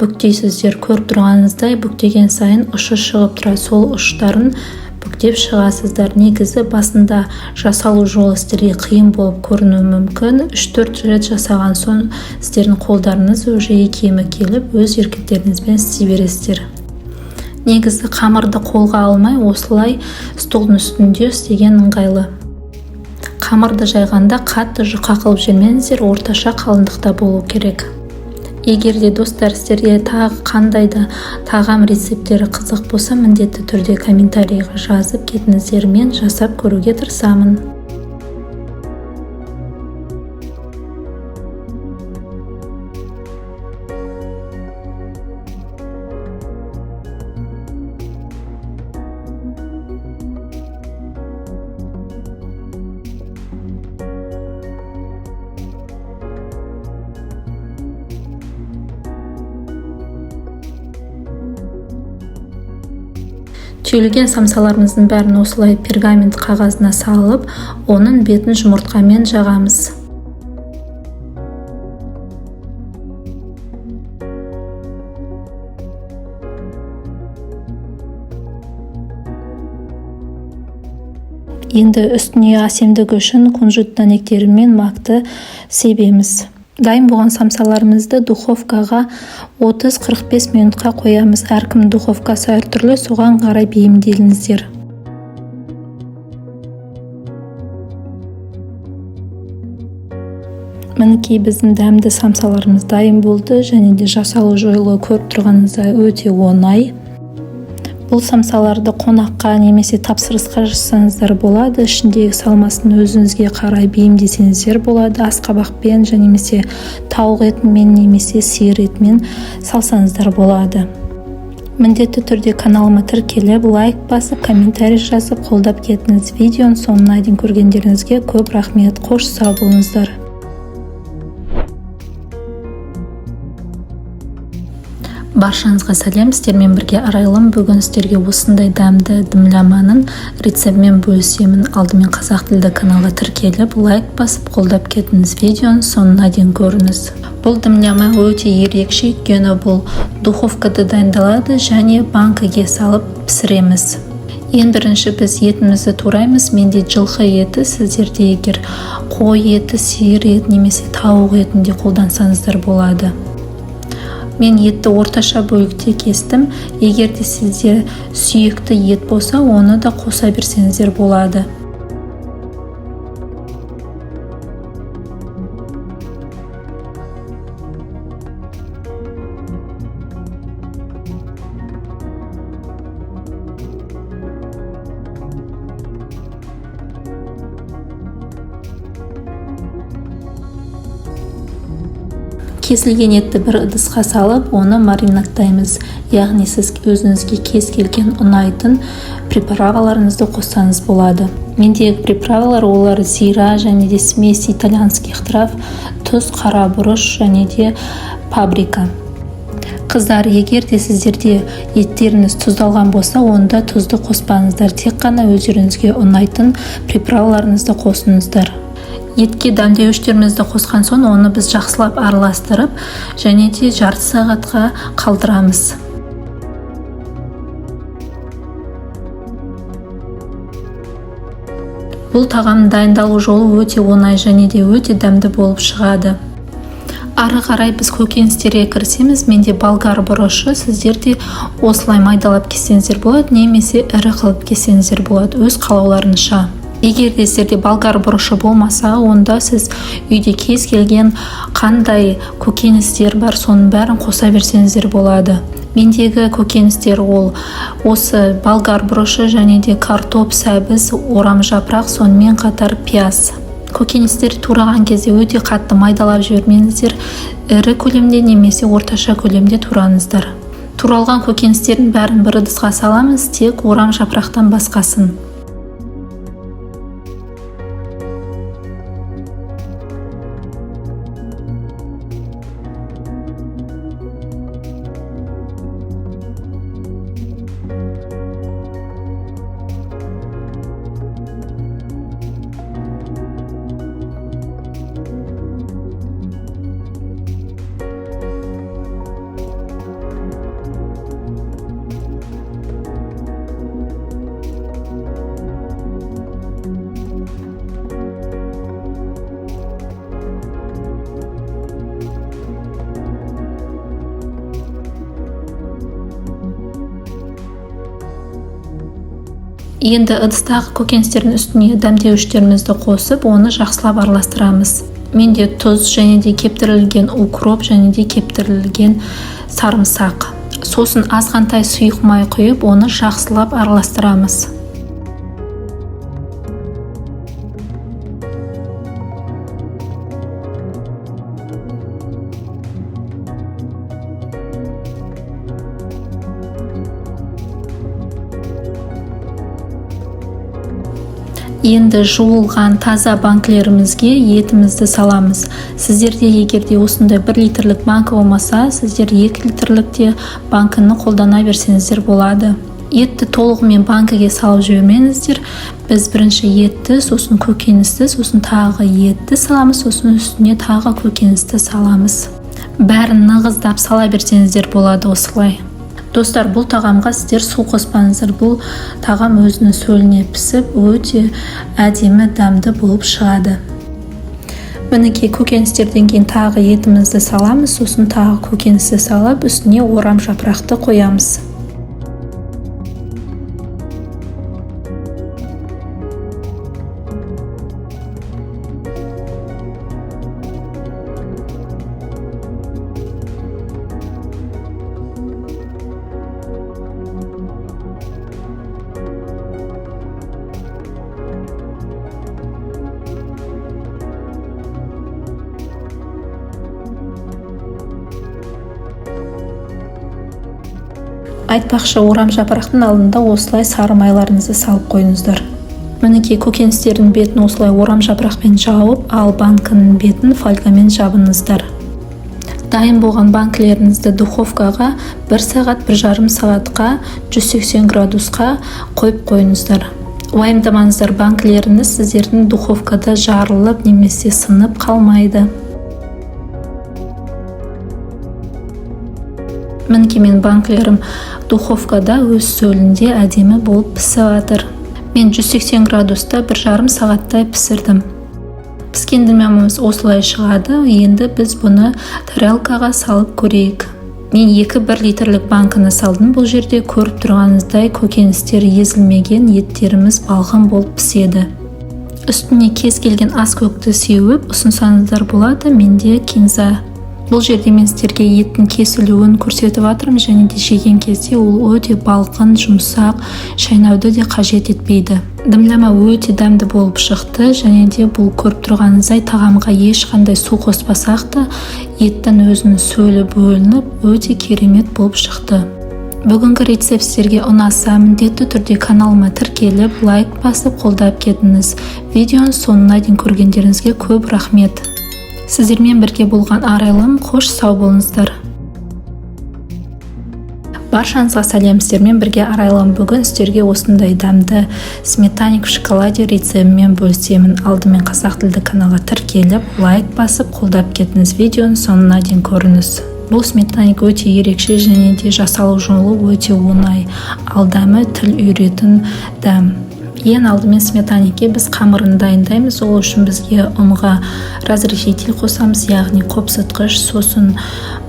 бүктейсіздер. Көріп тұрғаныңыздай бүктеген сайын ұшы шығып тұрады. Сол ұштарын бүктеп шығасыздар. Негізі басында жасалу жолы сіздерге қиын болып көрінуі мүмкін. 3-4 рет жасаған соң сіздердің қолдарыңыз уже икемі келіп, өз еркектеріңізбен істей бересіздер. Негізі қамырды қолға алмай, осылай столдың үстінде істеген ыңғайлы. Қамырды жайғанда қатты жұқа қылып жемеңіздер, орташа қалыңдықта болу керек. Егер де достар сіздерге тағы қандай да тағам рецептері қызық болса, міндетті түрде комментарийға жазып кетіңіздер, мен жасап көруге тырысамын. Түйілген самсаларымыздың бәрін осылай пергамент қағазына салып, оның бетін жұмыртқамен жағамыз. Енді үстіне әсемдігі үшін кунжут дәнектері мен макты себеміз. Дайын болған самсаларымызды духовкаға 30-45 минутқа қоямыз. Әркім духовкасы әртүрлі, соған қарай бейімделіңіздер. Мінекей біздің дәмді самсаларымыз дайын болды, және де жасалу жолы көріп тұрғаныңыздай өте оңай. Бұл самсаларды қонаққа немесе тапсырысқа жасаңыздар болады. Ішіндегі салмасын өзіңізге қарай бейімдесеңіздер болады. Асқабақпен және немесе тауық етімен немесе сиыр етімен салсаңыздар болады. Міндетті түрде каналыма тіркеліп, лайк басып, комментарий жазып, қолдап кетіңіз. Видеоның соңына дейін көргендеріңізге көп рахмет. Қош сау болыңыздар. Баршаңызға сәлем, сіздермен бірге Арайлым. Бүгін сіздерге осындай дәмді дымламаның рецептімен бөлісемін. Алдымен қазақ тілді каналға тіркеліп, лайк басып, қолдап кетіңіз. Видеоның соңына дейін көріңіз. Бұл дымлама өте ерекше, өйткені бұл духовкада дайындалады және банкіге салып пісіреміз. Ең бірінші біз етімізді тураймыз. Менде жылқы еті, сіздерде егер қой еті, сиыр еті немесе тауық етінде қолдансаңыздар болады. Мен етті орташа бөлікте кестім. Егер де сізде сүйекті ет болса, оны да қоса берсеңіздер болады. Кесілген етті бір ыдысқа салып, оны маринадтаймыз. Яғни сіз өзіңізге кез келген ұнайтын приправаларыңызды қоссаңыз болады. Мендегі приправалар олар зира және де смесь итальянских трав, тұз, қара бұрыш және де паприка. Қыздар, егер де сіздерде еттеріңіз тұздалған болса, онда тұзды қоспаңыздар. Тек қана өздеріңізге ұнайтын приправаларыңызды қосыңыздар. Етке дәмдеуіштерімізді қосқан соң, оны біз жақсылап араластырып, және де жарты сағатқа қалдырамыз. Бұл тағамның дайындалу жолы өте оңай және де өте дәмді болып шығады. Ары қарай біз көкөністерге кірісеміз. Менде болгар бұрышы, сіздерде осылай майдалап кессеңіздер болады, немесе ірі қылып кессеңіздер болады, өз қалауларыңызша. Егер де сіздерде болгар бұрышы болмаса, онда сіз үйде кез келген қандай көкөністер бар, соның бәрін қоса берсеңіздер болады. Мендегі көкөністер ол осы болгар бұрышы және де картоп, сәбіз, орам жапырақ, сонымен қатар пияз. Көкөністер тураған кезде өте қатты майдалап жібермеңіздер. Ірі көлемде немесе орташа көлемде тураңыздар. Туралған көкөністердің бәрін бір ыдысқа саламыз, тек орам жапырақтан басқасын. Енді ыдыстағы көкөністердің үстіне дәмдеуіштерімізді қосып, оны жақсылап араластырамыз. Менде тұз және де кептірілген укроп және де кептірілген сарымсақ. Сосын азғантай сұйық май құйып, оны жақсылап араластырамыз. Енді жуылған таза банкілерімізге етімізді саламыз. Сіздерде егерде осындай 1 литрлік банка болмаса, сіздер 2 литрлікте банкіні қолдана берсеңіздер болады. Етті толығымен банкіге салып жібермеңіздер. Біз бірінші етті, сосын көкөністі, сосын тағы етті саламыз, сосын үстіне тағы көкөністі саламыз. Бәрін нығыздап сала берсеңіздер болады осылай. Достар, бұл тағамға сіздер су қоспаңыздар. Бұл тағам өзінің сөліне пісіп, өте әдемі дәмді болып шығады. Мінекей көкөністерден кейін тағы етімізді саламыз, сосын тағы көкөністі салып, үстіне орам жапырақты қоямыз. Айтпақшы, орам жапырақтың алдында осылай сары майларыңызды салып қойыңыздар. Мінекей көкөністердің бетін осылай орам жапырақпен жауып, ал банкінің бетін фольгамен жабыңыздар. Дайын болған банкілеріңізді духовкаға 1 сағат 1,5 сағатқа 180 градусқа қойып қойыңыздар. Уайымдамаңыздар, банкілеріңіз сіздердің духовкада жарылып немесе сынып қалмайды. Мінекей мен банкілерім духовкада өз сөлінде әдемі болып пісіп жатыр. Мен 180 градуста 1,5 сағаттай пісірдім. Піскенді мәміміз осылай шығады. Енді біз бұны тарелкаға салып көрейік. Мен 2-1 литрлік банкыны салдым. Бұл жерде көріп тұрғаныңыздай көкөністер езілмеген, еттеріміз балғын болып піседі. Үстіне кез келген ас көкті сеуіп ұсынсаңыздар болады. Менде кинза. Бұл жерде мен сіздерге еттің кесілуін көрсетіп жатырмын, және де жеген кезде ол өте балқын, жұмсақ, шайнауды де қажет етпейді. Дымлама өте дәмді болып шықты, және де бұл көріп тұрғаныңыздай тағамға ешқандай су қоспасақ та еттің өзінің сөлі бөлініп, өте керемет болып шықты. Бүгінгі рецепт сіздерге ұнаса, міндетті түрде каналыма тіркеліп, лайк басып қолдап кетіңіз. Видеоның соңына дейін көргендеріңізге көп рахмет. Сіздермен бірге болған арайлым, қош сау болыңыздар. Баршаңызға сәлем, сіздермен бірге арайлым. Бүгін сіздерге осындай дәмді сметаник в шоколаде рецептімен бөлісемін. Алдымен қазақ тілді каналға тіркеліп, лайк басып, қолдап кетіңіз. Видеоның соңына дейін көріңіз. Бұл сметаник өте ерекше, және де жасалу жолы өте оңай. Ал дәмі тіл үйретін дәм. Ең алдымен сметаникке біз қамырын дайындаймыз. Ол үшін бізге ұнға разрешитель қосамыз, яғни қопсытқыш, сосын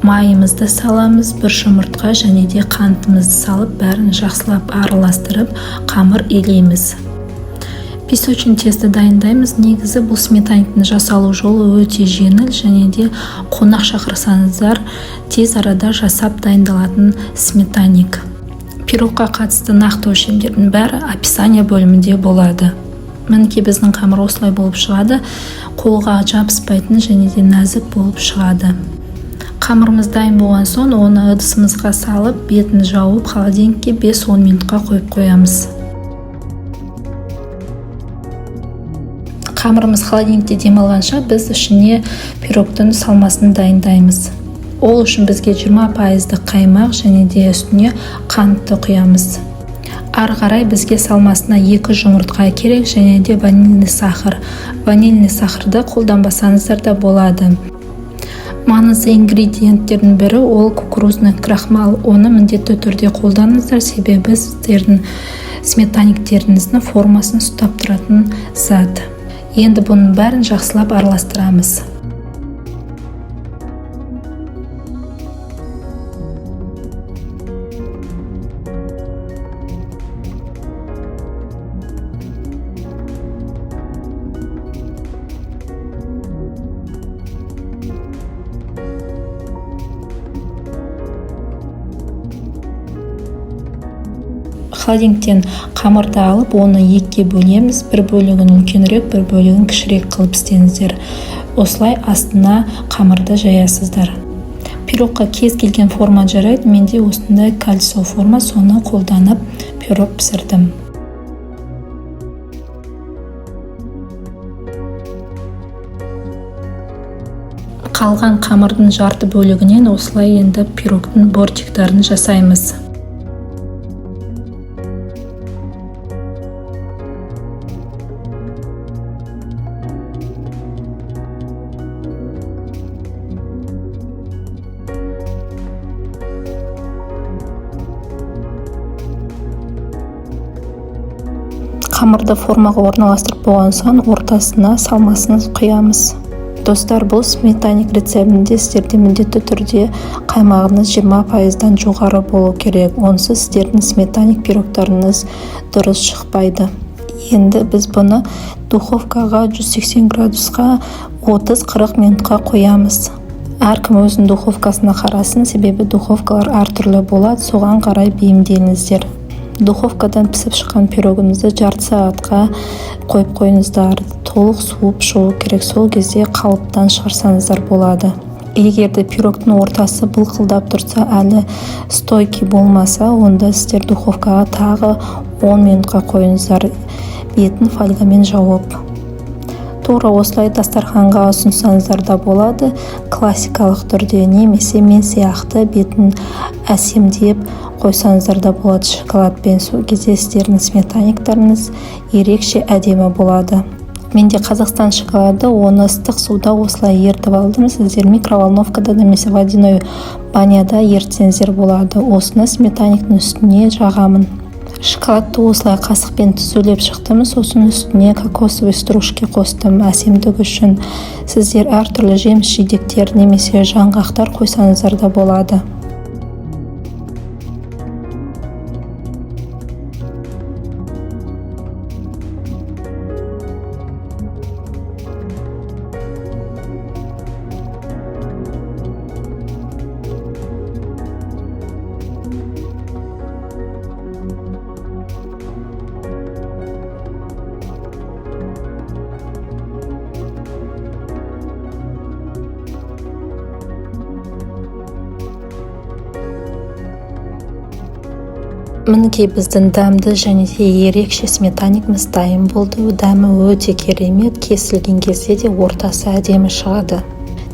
майымызды саламыз, 1 жұмыртқа және де қантымызды салып, бәрін жақсылап араластырып, қамыр илейміз. Песочный тесті дайындаймыз. Негізі бұл сметаниктің жасалу жолы өте жеңіл, және де қонақ шақырсаңыздар тез арада жасап дайындалатын сметаник. Пирогқа қатысты нақты өлшемдердің бәрі описание бөлімінде болады. Мінекей біздің қамыр осылай болып шығады. Қолға жабыспайтын және де нәзік болып шығады. Қамырымыз дайын болған соң, оны ыдысымызға салып, бетін жауып, холодильникке 5-10 минутқа қойып қоямыз. Қамырымыз холодильникте демалғанша біз ішіне пирогтың салмасын дайындаймыз. Ол үшін бізге 20% қаймақ және де үстіне қантты құямыз. Ары қарай бізге салмасына 2 жұмыртқа керек, және де ванильный сахар. Ванильный сахарды қолданбасаңыздар да болады. Маңызды ингредиенттердің бірі ол кукурузный крахмал. Оны міндетті түрде қолданыңыздар, себебі сіздердің сметаниктеріңіздің формасын ұстап тұратын зат. Енді бұның бәрін жақсылап араластырамыз. холодильниктен қамырды алып, оны екіге бөлеміз. Бір бөлігін үлкенірек, бір бөлігін кішірек қылып істеңіздер. Осылай астына қамырды жаясыздар. Пирогқа кез келген форма жарайды. Менде осындай кольцо форма, соны қолданып пирог пісірдім. Қалған қамырдың жарты бөлігінен осылай енді пирогтың бортиктарын жасаймыз. Қамырды формаға орналастырып болған соң ортасына салмасын құямыз. Достар, бұл сметаник рецептінде сіздерде міндетті түрде қаймағыңыз 20%-дан жоғары болу керек. Онсыз сіздердің сметаник пирогтарыңыз дұрыс шықпайды. Енді біз бұны духовкаға 180 градусқа 30-40 минутқа қоямыз. Әркім өзінің духовкасына қарасын, себебі духовкалар әртүрлі болады, соған қарай бейімделіңіздер. Духовкадан пісіп шыққан пирогымызды жарты сағатқа қойып қойыңыздар. Толық суып шығу керек, сол кезде қалыптан шығарсаңыздар болады. Егерде пирогтың ортасы былқылдап тұрса, әлі стойки болмаса, онда сіздер духовкаға тағы 10 минутқа қойыңыздар, бетін фольгамен жауып. Тура осылай дастарханға ұсынсаңыздар да болады, классикалық түрде, немесе мен сияқты бетін әсемдеп қойсаңыздар да болады шоколадпен. Сол кезде сіздердің сметаниктарыңыз ерекше әдемі болады. Менде Қазақстан шоколады, оны ыстық суда осылай ертіп алдым. Сіздер микроволновкада немесе водяной баняда ертсеңіздер болады. Осыны сметаниктің үстіне жағамын. Шоколадты осылай қасықпен түзулеп шықтым, сосын үстіне кокосовый стружки қостым әсемдік үшін. Сіздер әртүрлі жеміс-жидектер немесе жаңғақтар қойсаңыздар да болады. Мінекей біздің дәмді және де ерекше сметаникіміз дайын болды. Дәмі өте керемет, кесілген кезде де ортасы әдемі шығады.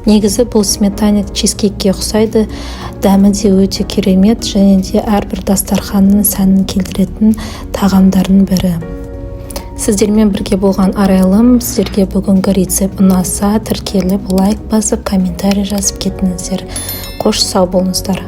Негізі бұл сметаник чизкейкке ұқсайды, дәмі де өте керемет және де әрбір дастарханның сәнін келтіретін тағамдардың бірі. Сіздермен бірге болған арайлым. Сіздерге бүгінгі рецепт ұнаса, тіркеліп, лайк басып, комментарий жазып кетіңіздер. Қош сау болыңыздар.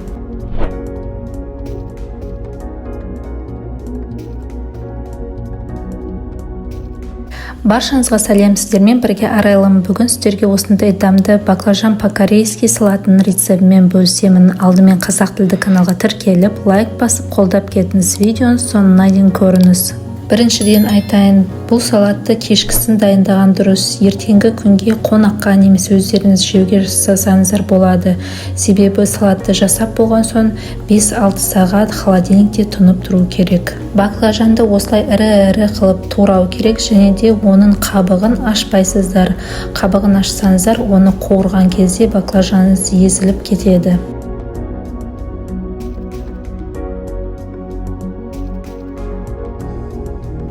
Баршаңызға сәлем, сіздермен бірге арайлым. Бүгін сіздерге осындай дәмді баклажан по-корейски салатының рецептімен бөлісемін. Алдымен қазақ тілді каналға тіркеліп, лайк басып, қолдап кетіңіз. Видеоны соңына дейін көріңіз. Біріншіден айтайын, бұл салатты кешкісін дайындаған дұрыс. Ертеңгі күнге қонаққа немесе өздеріңіз жеуге жасасаңыздар болады. Себебі салатты жасап болған соң 5-6 сағат холодильникте тұнып тұру керек. Баклажанды осылай ірі-ірі қылып турау керек және де оның қабығын ашпайсыздар. Қабығын ашсаңыздар, оны қуырған кезде баклажаныңыз езіліп кетеді.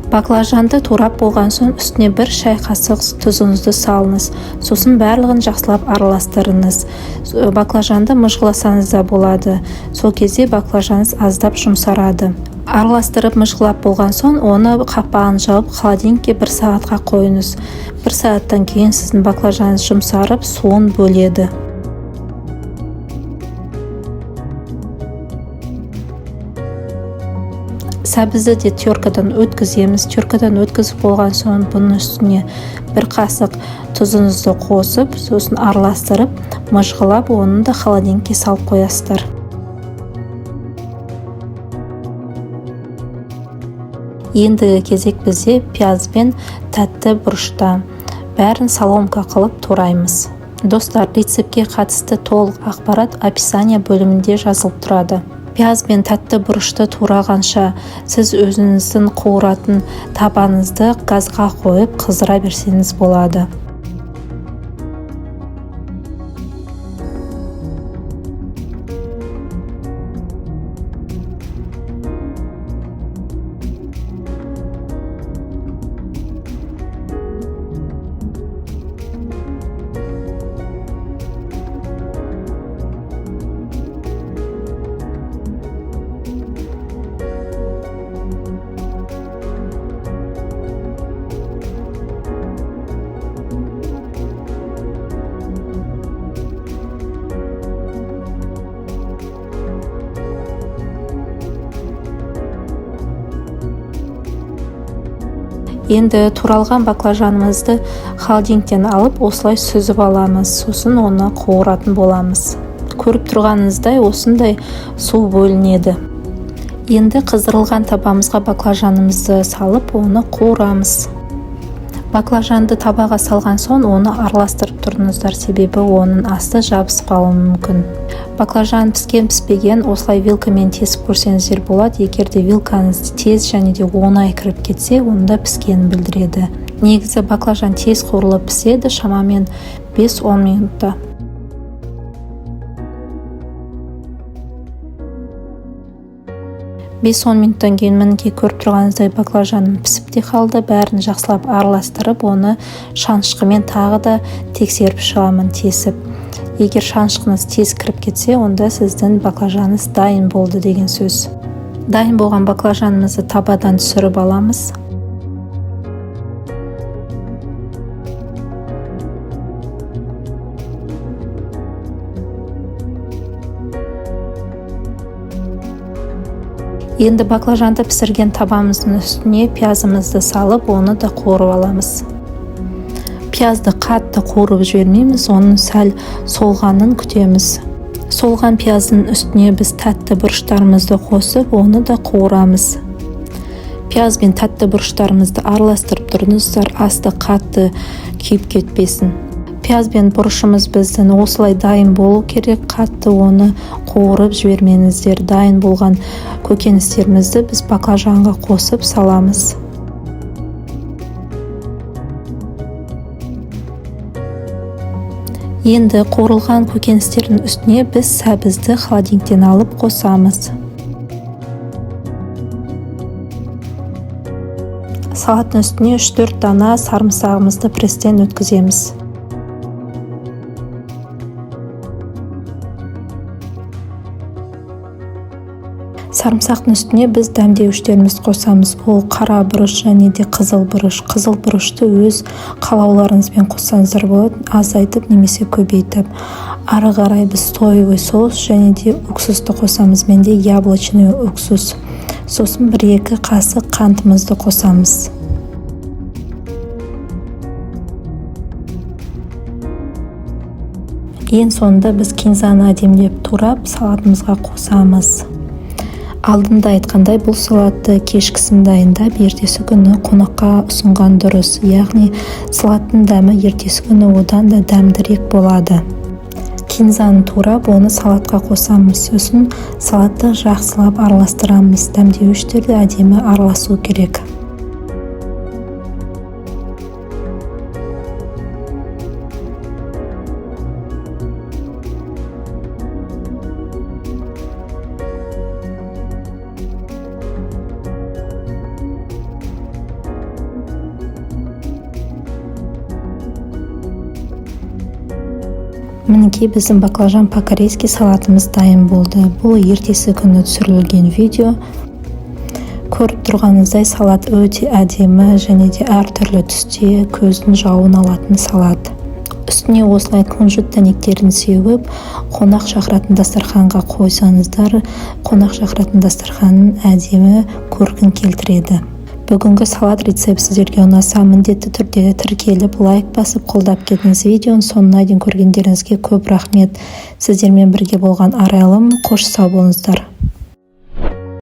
Баклажанды турап болған соң үстіне 1 шай қасық тұзыңызды салыңыз. Сосын барлығын жақсылап араластырыңыз. Баклажанды мыжғыласаңыз да болады. Сол кезде баклажаныңыз аздап жұмсарады. Араластырып мыжғылап болған соң оны қақпағын жауып холодильникке 1 сағатқа қойыңыз. 1 сағаттан кейін сіздің баклажаныңыз жұмсарып, суын бөледі. Сәбізді де теркадан өткіземіз. Теркадан өткізіп болған соң бұның үстіне 1 қасық тұзыңызды қосып, сосын араластырып, мыжғылап, оны да холодильникке салып қоясыздар. Ендігі кезек бізде пияз бен тәтті бұрышта. Бәрін соломка қылып тураймыз. Достар, рецептке қатысты толық ақпарат описание бөлімінде жазылып тұрады. Пияз бен тәтті бұрышты турағанша сіз өзіңіздің қуыратын табанызды газға қойып қыздыра берсеңіз болады. Енді туралған баклажанымызды холодильниктен алып, осылай сүзіп аламыз. Сосын оны қуыратын боламыз. Көріп тұрғаныңыздай осындай су бөлінеді. Енді қыздырылған табамызға баклажанымызды салып, оны қуырамыз. Баклажанды табаға салған соң оны араластырып тұрыңыздар, себебі оның асты жабысып қалуы мүмкін. Баклажан піскен-піспеген осылай вилкамен тесіп көрсеңіздер болады. Егер де вилкаңыз тез және де оңай кіріп кетсе, онда піскенін білдіреді. Негізі баклажан тез қуырылып піседі, шамамен 5-10 минутта. Минуттан кейін мінекей көріп тұрғаныңыздай баклажаным пісіп те қалды. Бәрін жақсылап араластырып, оны шанышқымен тағы да тексеріп шығамын, тесіп. Егер шанышқыңыз тез кіріп кетсе, онда сіздің баклажаныңыз дайын болды деген сөз. Дайын болған баклажанымызды табадан түсіріп аламыз. Енді баклажанды пісірген табамыздың үстіне пиязымызды салып, оны да қуырып аламыз. Пиязды қатты қуырып жібермейміз, оның сәл солғанын күтеміз. Солған пияздың үстіне біз тәтті бұрыштарымызды қосып, оны да қуырамыз. Пияз бен тәтті бұрыштарымызды араластырып тұрыңыздар, асты қатты күйіп кетпесін. Пияз бен бұрышымыз біздің осылай дайын болу керек, қатты оны қуырып жібермеңіздер. Дайын болған көкөністерімізді біз баклажанға қосып саламыз. Енді қуырылған көкөністердің үстіне біз сәбізді холодильниктен алып қосамыз. Салаттың үстіне 3-4 дана сарымсағымызды пресстен өткіземіз. Сарымсақтың үстіне біз дәмдеуіштерімізді қосамыз. Ол қара бұрыш және де қызыл бұрыш. Қызыл бұрышты өз қалауларыңызбен қоссаңыздар болады, азайтып немесе көбейтіп. Ары қарай біз соевый соус және де уксусты қосамыз. Менде яблочный уксус. Сосын 1-2 қасық қантымызды қосамыз. Ең соңында біз кинзаны әдемілеп турап салатымызға қосамыз. Алдында айтқандай, бұл салатты кешкісін дайындап, ертесі күні қонаққа ұсынған дұрыс. Яғни салаттың дәмі ертесі күні одан да дәмдірек болады. Кинзаны турап, оны салатқа қосамыз. Сосын салатты жақсылап араластырамыз. Дәмдеуіштерді әдемі араласу керек. Мінекей біздің баклажан по-корейски салатымыз дайын болды. Бұл ертесі күні түсірілген видео. Көріп тұрғаныңыздай салат өте әдемі және де әртүрлі түсте көздің жауын алатын салат. Үстіне осылай кунжут дәнектерін сеуіп, қонақ шақыратын дастарханға қойсаңыздар, қонақ шақыратын дастарханын әдемі көркін келтіреді. Бүгінгі салат рецепт сіздерге ұнаса, міндетті түрде тіркеліп, лайк басып, қолдап кетіңіз. Видеоның соңына дейін көргендеріңізге көп рахмет. Сіздермен бірге болған Арайлым, қош сау болыңыздар.